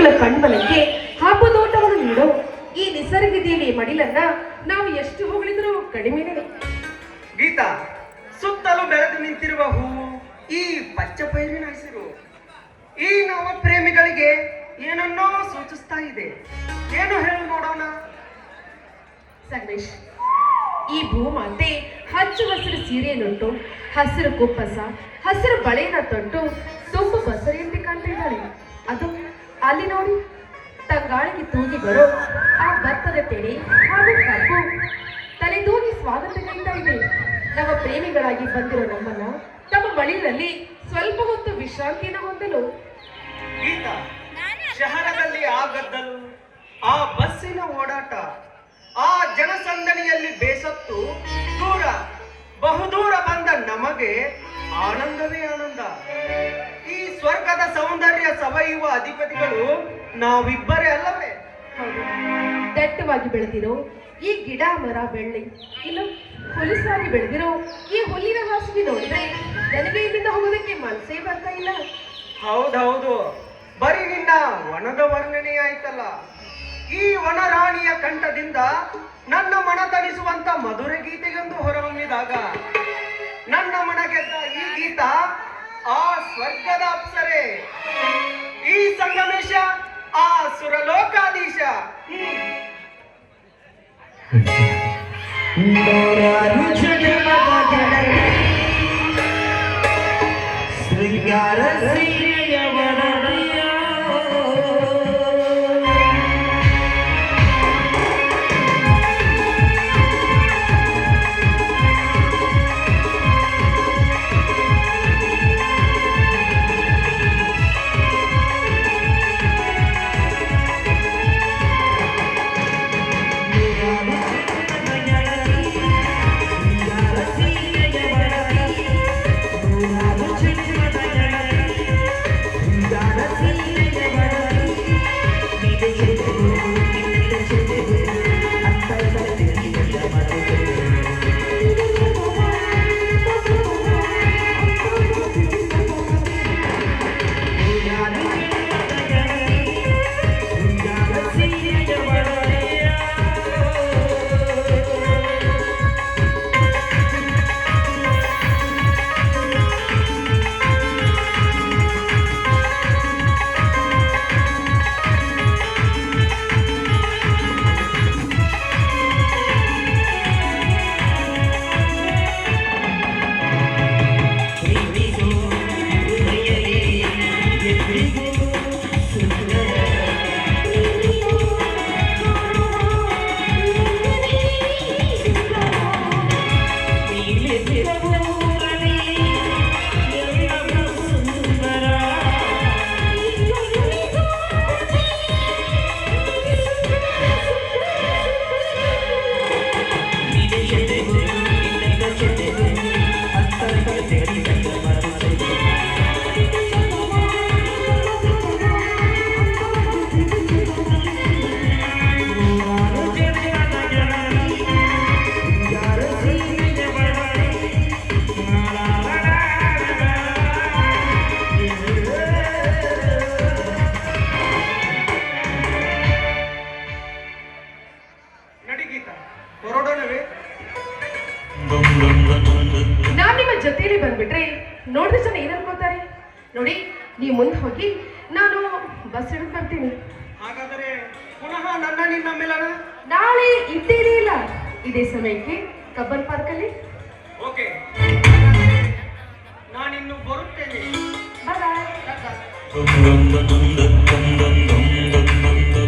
ಪ್ರೇಮಿಗಳ ಕಣ್ಮನಕ್ಕೆ ಹಬ್ಬದೋಟವನ್ನು ನೀಡೋ ಈ ನಿಸರ್ಗ ದೇವಿ ಮಡಿಲನ್ನ ನಾವು ಎಷ್ಟು ಹೊಗಳಿದರೂ ಕಡಿಮೆನೆ. ಗೀತಾ, ಸುತ್ತಲೂ ಬೆಳೆದು ನಿಂತಿರುವ ಹೂವು, ಈ ಪಚ್ಚ ಪೈರಿನ ಹಸಿರು ಈ ನವ ಪ್ರೇಮಿಗಳಿಗೆ ಏನನ್ನೋ ಸೂಚಿಸ್ತಾ ಇದೆ. ಏನು ಹೇಳಿ ನೋಡೋಣ. ಸಂಗಮೇಶ್, ಈ ಭೂಮಾತೆ ಹಚ್ಚು ಹಸಿರು ಸೀರೆಯನ್ನುಂಟು, ಹಸಿರು ಕುಪ್ಪಸ, ಹಸಿರು ಬಳೆಯನ್ನ ತೊಟ್ಟು ತುಂಬು ಬಸರಿಯಂತೆ ಕಾಣ್ತಿದ್ದಾಳೆ. ಅದು ಅಲ್ಲಿ ನೋಡಿ, ತಂಗಾಳಿಗೆ ತೂಗಿ ಬರೋ ಆ ಭತ್ತದ ತೆನೆ ಹಾಗೂ ಕಬ್ಬು ತಲೆ ತೂಗಿ ಸ್ವಾಗತ ನೀಡ್ತಾ ಇದೆ. ನಮ್ಮ ಪ್ರೇಮಿಗಳಾಗಿ ಬಂದಿರೋ ನಮ್ಮನ್ನ ತಮ್ಮ ಬಳಿಯಲ್ಲಿ ಸ್ವಲ್ಪ ಹೊತ್ತು ವಿಶ್ರಾಂತಿಯನ್ನು ಹೊಂದಲು. ಗೀತಾ, ಶಹರದಲ್ಲಿ ಆ ಗದ್ದಲು, ಆ ಬಸ್ಸಿನ ಓಡಾಟ, ಆ ಜನಸಂದಣಿಯಲ್ಲಿ ಬೇಸತ್ತು ದೂರ ಬಹುದೂರ ಬಂದ ನಮಗೆ ಆನಂದವೇ ಆನಂದ. ಈ ಸ್ವರ್ಗದ ಸೌಂದರ್ಯ ಸವಯುವ ಅಧಿಪತಿಗಳು ನಾವಿಬ್ಬರೇ ಅಲ್ಲವೇ? ದಟ್ಟವಾಗಿ ಬೆಳೆದಿರೋ ಈ ಗಿಡ ಮರ ಬೆಳ್ಳಿ, ಇನ್ನು ಹುಲಸಾಗಿ ಬೆಳೆದಿರೋ ಈ ಹುಲ್ಲಿನ ಹಾಸಿಗೆ ನೋಡಿದ್ರೆ ನನಗೆ ಇಲ್ಲಿಂದ ಹೋಗೋದಕ್ಕೆ ಮನಸ್ಸೇ ಬರ್ತಾ ಇಲ್ಲ. ಹೌದೌದು, ಬರೀ ನಿನ್ನ ವನದ ವರ್ಣನೆ ಆಯ್ತಲ್ಲ. ಈ ವನರಾಣಿಯ ಕಂಠದಿಂದ ನನ್ನ ಮನ ತಣಿಸುವಂತ ಮಧುರ ಗೀತೆಯೊಂದು ಹೊರಹೊಮ್ಮಿದಾಗ ನನ್ನ ಮನ ಗೆದ್ದ ಈ ಗೀತ ಆ ಸ್ವರ್ಗದ ಅಪ್ಸರೆ, ಈ ಸಂಗಮೇಶ ಆ ಸುರಲೋಕಾಧೀಶ. ನಾನ್ ನಿಮ್ಮ ಜೊತೆಯಲ್ಲಿ ಬಂದ್ಬಿಟ್ರೆ ನೋಡಿದ ಜನ ಏನ್ ಅನ್ಕೋತಾರೆ ನೋಡಿ. ನೀವು ಮುಂದೆ ಹೋಗಿ, ನಾನು ಬಸ್ ಹಿಡಿದು ಬರ್ತೀನಿ. ಹಾಗಾದರೆ ಪುನಃ ನನ್ನ ನಿನ್ನ ಮಿಲನ ನಾಳೆ ಇದ್ದೇನೆ ಇಲ್ಲ ಇದೇ ಸಮಯಕ್ಕೆ ಕಬ್ಬನ್ ಪಾರ್ಕ್ ಅಲ್ಲಿ. ಓಕೆ, ನಾನಿನ್ನು ಬರುತ್ತೇನೆ. ಬಾಯ್.